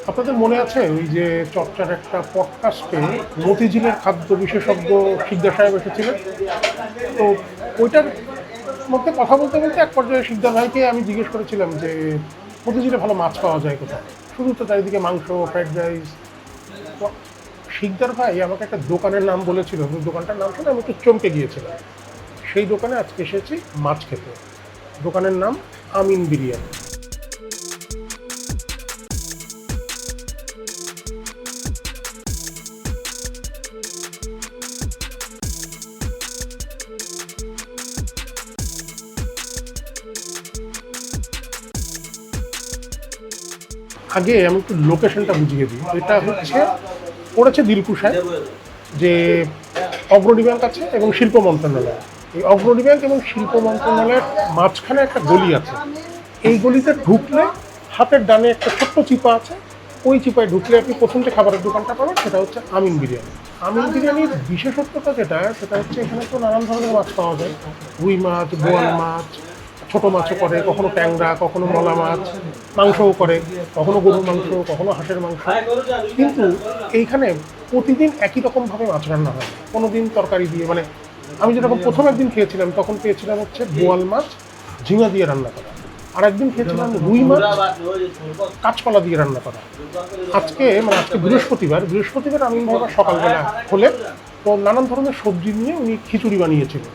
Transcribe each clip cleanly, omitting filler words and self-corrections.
আপনাদের মনে আছে ওই যে চর্চার একটা পডকাস্টে মতিঝিলের খাদ্য বিশেষজ্ঞ শিকদার সাহেব এসেছিলেন? তো ওইটার মধ্যে কথা বলতে বলতে এক পর্যায়ে শিকদার ভাইকে আমি জিজ্ঞেস করেছিলাম যে মতিঝিলে ভালো মাছ পাওয়া যায় কোথায়, শুধু তো চারিদিকে মাংস, ফ্রাইড রাইস। তো শিকদার ভাই আমাকে একটা দোকানের নাম বলেছিল, দোকানটার নাম শুনে আমি একটু চমকে গিয়েছিলাম। সেই দোকানে আজকে এসেছি মাছ খেতে। দোকানের নাম আমিন বিরিয়ানি। আগে আমি একটু লোকেশনটা বুঝিয়ে দিই। এটা হচ্ছে পড়েছে দিলকুশায়, যে অগ্রণী ব্যাংক আছে এবং শিল্প মন্ত্রণালয়। এই অগ্রণী ব্যাংক এবং শিল্প মন্ত্রণালয়ের মাঝখানে একটা গলি আছে। এই গলিতে ঢুকলে হাতের ডানে একটা ছোট্ট চিপা আছে। ওই চিপায় ঢুকলে আপনি প্রথম যে খাবারের দোকানটা পাবেন সেটা হচ্ছে আমিন বিরিয়ানি। আমিন বিরিয়ানির বিশেষত্বটা সেটা হচ্ছে এখানে তো নানান ধরনের মাছ পাওয়া যায়। রুই মাছ, বোয়াল মাছ, ছোটো মাছও করে, কখনো ট্যাংরা, কখনো মলা মাছ, মাংসও করে, কখনো গরুর মাংস, কখনো হাঁসের মাংস। কিন্তু এইখানে প্রতিদিন একই রকমভাবে মাছ রান্না হয়, কোনো দিন তরকারি দিয়ে। মানে আমি যেরকম প্রথম একদিন খেয়েছিলাম তখন পেয়েছিলাম হচ্ছে বোয়াল মাছ ঝিঙা দিয়ে রান্না করা, আর একদিন খেয়েছিলাম রুই মাছ কাঁচকলা দিয়ে রান্না করা। আজকে বৃহস্পতিবার আমি ভাবা সকালবেলা হলে তো নানান ধরনের সবজি নিয়ে উনি খিচুড়ি বানিয়েছিলেন।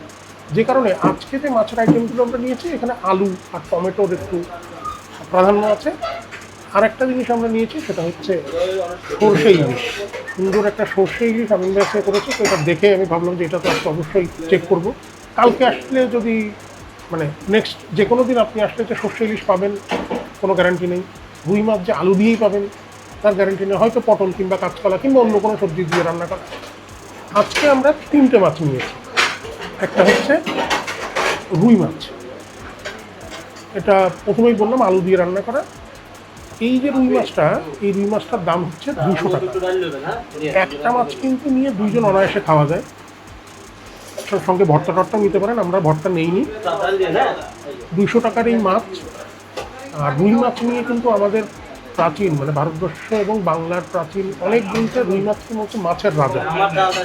যে কারণে আজকে যে মাছের আইটেমগুলো আমরা নিয়েছি, এখানে আলু আর টমেটোর একটু প্রাধান্য আছে। আর একটা জিনিস আমরা নিয়েছি সেটা হচ্ছে সর্ষে ইলিশ। সুন্দর একটা সর্ষে ইলিশ আমি কাছে করেছি। তো এটা দেখে আমি ভাবলাম যে এটা তো আজকে অবশ্যই চেক করব। কালকে আসলে যদি মানে নেক্সট যে কোনো দিন আপনি আসলে যে সর্ষে ইলিশ পাবেন কোনো গ্যারান্টি নেই। রুই মাছ যে আলু দিয়েই পাবেন তার গ্যারান্টি নেই, হয়তো পটল কিংবা কাঁচকলা কিংবা অন্য কোনো সবজি দিয়ে রান্না করা। আজকে আমরা 3টে মাছ নিয়েছি। একটা হচ্ছে রুই মাছ, এটা প্রথমেই বললাম আলু দিয়ে রান্না করা। এই যে রুই মাছটা, এই রুই মাছটার দাম হচ্ছে 200 টাকা। একটা মাছ কিন্তু নিয়ে দুইজন অনায়াসে খাওয়া যায়। সঙ্গে ভর্তা টর্তা নিতে পারেন, আমরা ভর্তা নেইনি। 200 টাকার এই মাছ। আর রুই মাছ নিয়ে কিন্তু আমাদের প্রাচীন মানে ভারতবর্ষ এবং বাংলার প্রাচীন অনেক দিনতে রুই মাছ হচ্ছে মাছের রাজা।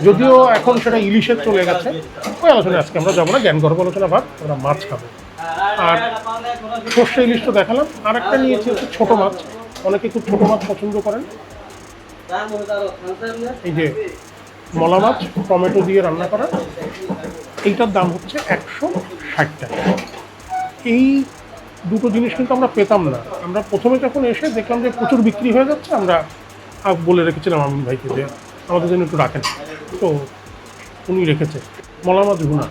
যদিও এখন সেটা ইলিশের চলে গেছে, ওই আলোচনায় আজকে আমরা যাবো না, জ্ঞানগর্ভ আলোচনা ভাব, আমরা মাছ খাবো। আর সর্ষে ইলিশ তো দেখালাম। আর একটা নিয়েছি হচ্ছে ছোটো মাছ। অনেকে খুব ছোটো মাছ পছন্দ করেন। এই যে মলা মাছ টমেটো দিয়ে রান্না করা, এইটার দাম হচ্ছে 160 টাকা। এই দুটো জিনিস কিন্তু আমরা পেতাম না। আমরা প্রথমে যখন এসে দেখলাম যে প্রচুর বিক্রি হয়ে যাচ্ছে, আমরা বলে রেখেছিলাম আমিন ভাইকে যে আমাদের জন্য একটু রাখেন। তো উনি রেখেছে মলা মাছ ভুনা।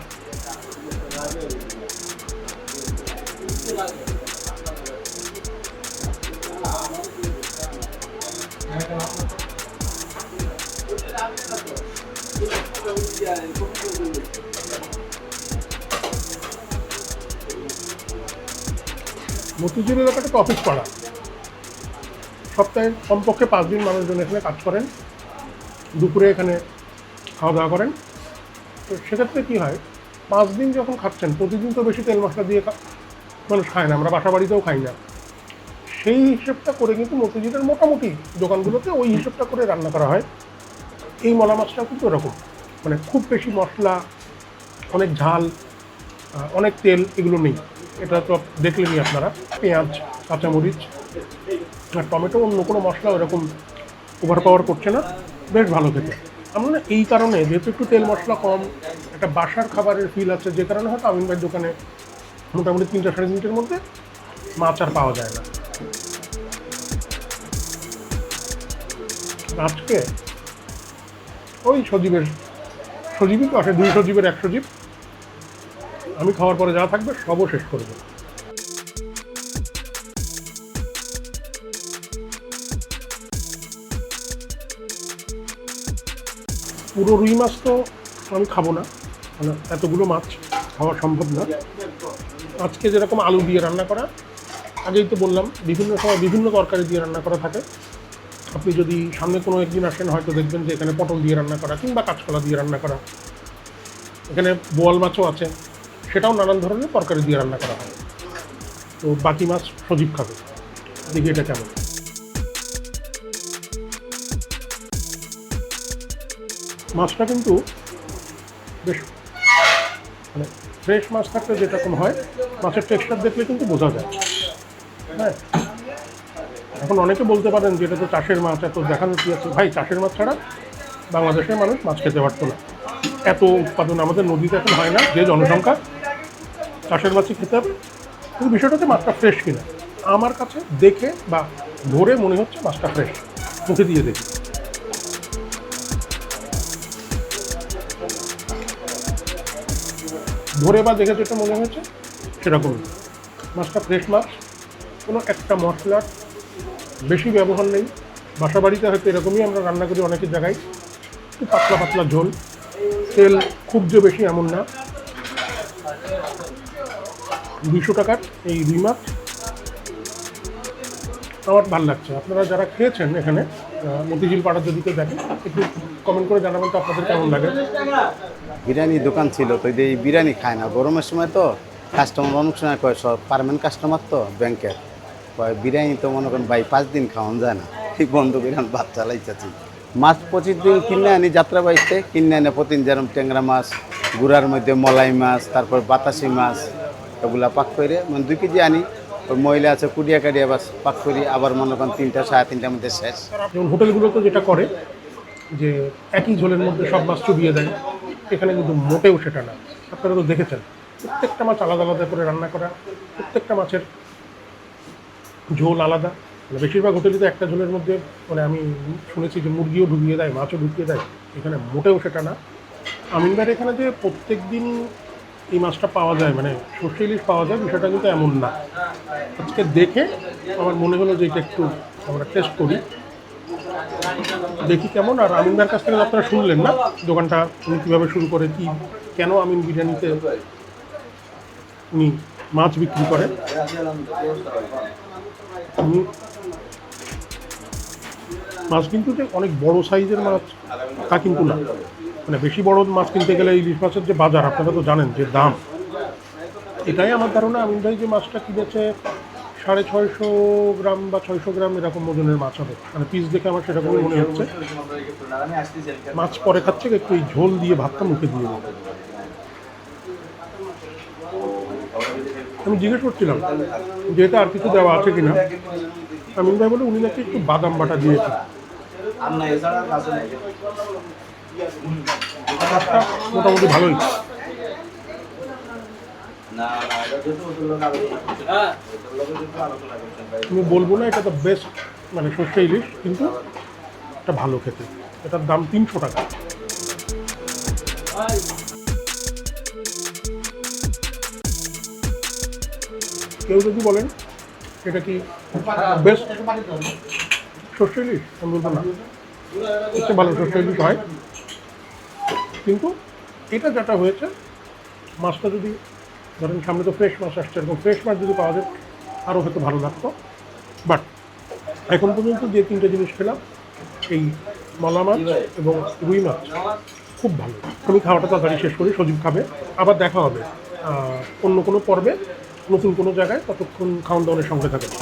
মতিঝিল এলাকাটা তো অফিস পাড়া। সপ্তাহে কমপক্ষে 5 দিন মানুষজন এখানে কাজ করেন, দুপুরে এখানে খাওয়া দাওয়া করেন। তো সেক্ষেত্রে কী হয়, 5 দিন যখন খাচ্ছেন, প্রতিদিন তো বেশি তেল মশলা দিয়ে মানুষ খায় না, আমরা বাসা বাড়িতেও খাই না। সেই হিসেবটা করে কিন্তু মতিঝিলের মোটামুটি দোকানগুলোতে ওই হিসেবটা করে রান্না করা হয়। এই মলা মাছটাও কিন্তু এরকম, মানে খুব বেশি মশলা, অনেক ঝাল, অনেক তেল এগুলো নেই। এটা তো দেখলেনই আপনারা। পেঁয়াজ, কাঁচামরিচ আর টমেটো, অন্য কোনো মশলা ওরকম ওভার পাওয়ার করছে না, বেশ ভালো খেতে। আমরা এই কারণে, যেহেতু একটু তেল মশলা কম, একটা বাসার খাবারের ফিল আছে, যে কারণে হয়তো আমিন ভাইয়ের দোকানে মোটামুটি 3টা সাড়ে 3টের মধ্যে মাছ আর পাওয়া যায় না। আজকে ওই সজীবই তো আসে, 2 সজীবের 1 সজীব। আমি খাওয়ার পরে যা থাকবে সবও শেষ করবো। পুরো রুই মাছ তো আমি খাবো না, মানে এতগুলো মাছ খাওয়া সম্ভব না। আজকে যেরকম আলু দিয়ে রান্না করা, আগেই তো বললাম বিভিন্ন সময় বিভিন্ন তরকারি দিয়ে রান্না করা থাকে। আপনি যদি সামনে কোনো একদিন আসেন, হয়তো দেখবেন যে এখানে পটল দিয়ে রান্না করা কিংবা কাঁচকলা দিয়ে রান্না করা। এখানে বোয়াল মাছও আছে, সেটাও নানান ধরনের তরকারি দিয়ে রান্না করা হয়। তো বাকি মাছ সজীব খাবে, দেখি এটা কেমন। মাছটা কিন্তু বেশ মানে ফ্রেশ মাছ থাকলে যেরকম হয়, মাছের টেক্সচার দেখলে কিন্তু বোঝা যায়। হ্যাঁ, এখন অনেকে বলতে পারেন যে এটা তো চাষের মাছ, এত দেখানোর কি আছে। ভাই, চাষের মাছ ছাড়া বাংলাদেশের মানুষ মাছ খেতে পারতো না। এত উৎপাদন আমাদের নদীতে এখন হয় না, যে জনসংখ্যা চাষের মাছই খেতে হবে। কিন্তু বিষয়টা হচ্ছে মাছটা ফ্রেশ কিনা। আমার কাছে দেখে বা ধরে মনে হচ্ছে মাছটা ফ্রেশ। মুখে দিয়ে দেখি, ধরে বা দেখে যেটা মনে হয়েছে সেরকমই। মাছটা ফ্রেশ মাছ, কোনো একটা মশলার বেশি ব্যবহার নেই। বাসা বাড়িতে হয়তো এরকমই আমরা রান্না করি অনেকের জায়গায়, একটু পাতলা পাতলা ঝোল, তেল খুব যে বেশি এমন না। 200 টাকার এই রুই মাছ আমার ভালো লাগছে। আপনারা যারা খেয়েছেন এখানে মতিঝিল পাড়ার যদি কেউ দেখেন, একটু কমেন্ট করে জানাবেন তো আপনাদের কেমন লাগে। বিরিয়ানি দোকান ছিল তো, এই বিরিয়ানি খায় না গরমের সময়, তো কাস্টমার অনেক সময় কয়, সব পারমানেন্ট কাস্টমার তো ব্যাংকের, কয় বিরিয়ানি তো মনে করেন ভাই 5 দিন খাওয়ান যায় না, ঠিক বন্ধ করে ভাত চালাইতেছি। মাছ 25 দিন কিনে আনি যাত্রা বাড়িতে, কিনে আনে প্রতিদিন, যেরকম ট্যাংরা মাছ, গুড়ার মধ্যে মলাই মাছ, তারপর বাতাসি মাছ, এগুলা পাক করে মানে 2 কেজি আনি। ওই মহিলা আছে কুড়িয়া কাটিয়া বাস পাক করি, আবার মনে করেন 3টা 3:30টার মধ্যে শেষ। যেমন হোটেলগুলোতে যেটা করে যে একই ঝোলের মধ্যে সব মাছ চুবিয়ে দেয়, এখানে কিন্তু মোটেও সেটা না। আপনারা তো দেখেছেন প্রত্যেকটা মাছ আলাদা আলাদা করে রান্না করা, প্রত্যেকটা মাছের ঝোল আলাদা। মানে বেশিরভাগ হোটেলে তো একটা ঝোলের মধ্যে, মানে আমি শুনেছি যে মুরগিও ঢুকিয়ে দেয়, মাছও ঢুকিয়ে দেয়, এখানে মোটেও সেটা না। আমিন ভাইয়ের এখানে যে প্রত্যেক দিন এই মাছটা পাওয়া যায়, মানে সর্ষে ইলিশ পাওয়া যায়, বিষয়টা কিন্তু এমন না। আজকে দেখে আমার মনে হলো যে এটা একটু আমরা টেস্ট করি, দেখি কেমন। আর আমিন ভাইয়ের কাছ থেকে আপনারা শুনলেন না দোকানটা উনি কীভাবে শুরু করে, কি কেন আমিন বিরিয়ানিতে উনি মাছ বিক্রি করে। উনি মাছ কিন্তু যে অনেক বড় সাইজের মাছ তা কিন্তু না। মানে বেশি বড় মাছ কিনতে গেলে ইলিশ মাছের যে বাজার আপনারা তো জানেন যে দাম, এটাই আমার ধারণা। আমিন ভাই যে মাছটা কিনেছে 650 গ্রাম বা 600 গ্রাম এরকম ওজনের মাছ হবে, মানে পিস দেখে আমার সেরকমই মনে হচ্ছে। মাছ পরে খাচ্ছে, একটু এই ঝোল দিয়ে ভাতটা মুখে দিয়ে দেবো। আমি জিজ্ঞেস করছিলাম যে এটা আর কিছু দেওয়া আছে কিনা, আমিন ভাই বলে উনি নাকি একটু বাদাম বাটা দিয়েছে। মোটামুটি ভালোই। আমি বলবো না এটা তো বেস্ট মানে সর্ষে ইলিশ, কিন্তু এটা ভালো খেতে। এটার দাম 300 টাকা। কেউ যদি বলেন এটা কি বেস্ট সর্ষে ইলিশ, আমি বলবো না, সবচেয়ে ভালো সর্ষে ইলিশ হয়। কিন্তু এটা যেটা হয়েছে, মাছটা যদি ধরেন সামনে তো ফ্রেশ মাছ আসছে, এরকম ফ্রেশ মাছ যদি পাওয়া যায় আরও হয়তো ভালো লাগতো। বাট এখন পর্যন্ত যে 3টে জিনিস খেলাম, এই মলা মাছ এবং রুই মাছ খুব ভালো। আমি খাওয়াটা তাড়াতাড়ি শেষ করি, সজীব খাবে, আবার দেখা হবে অন্য কোনো পর্বে নতুন কোনো জায়গায়। ততক্ষণ খাওয়ান দাওয়ানের সঙ্গে থাকবে।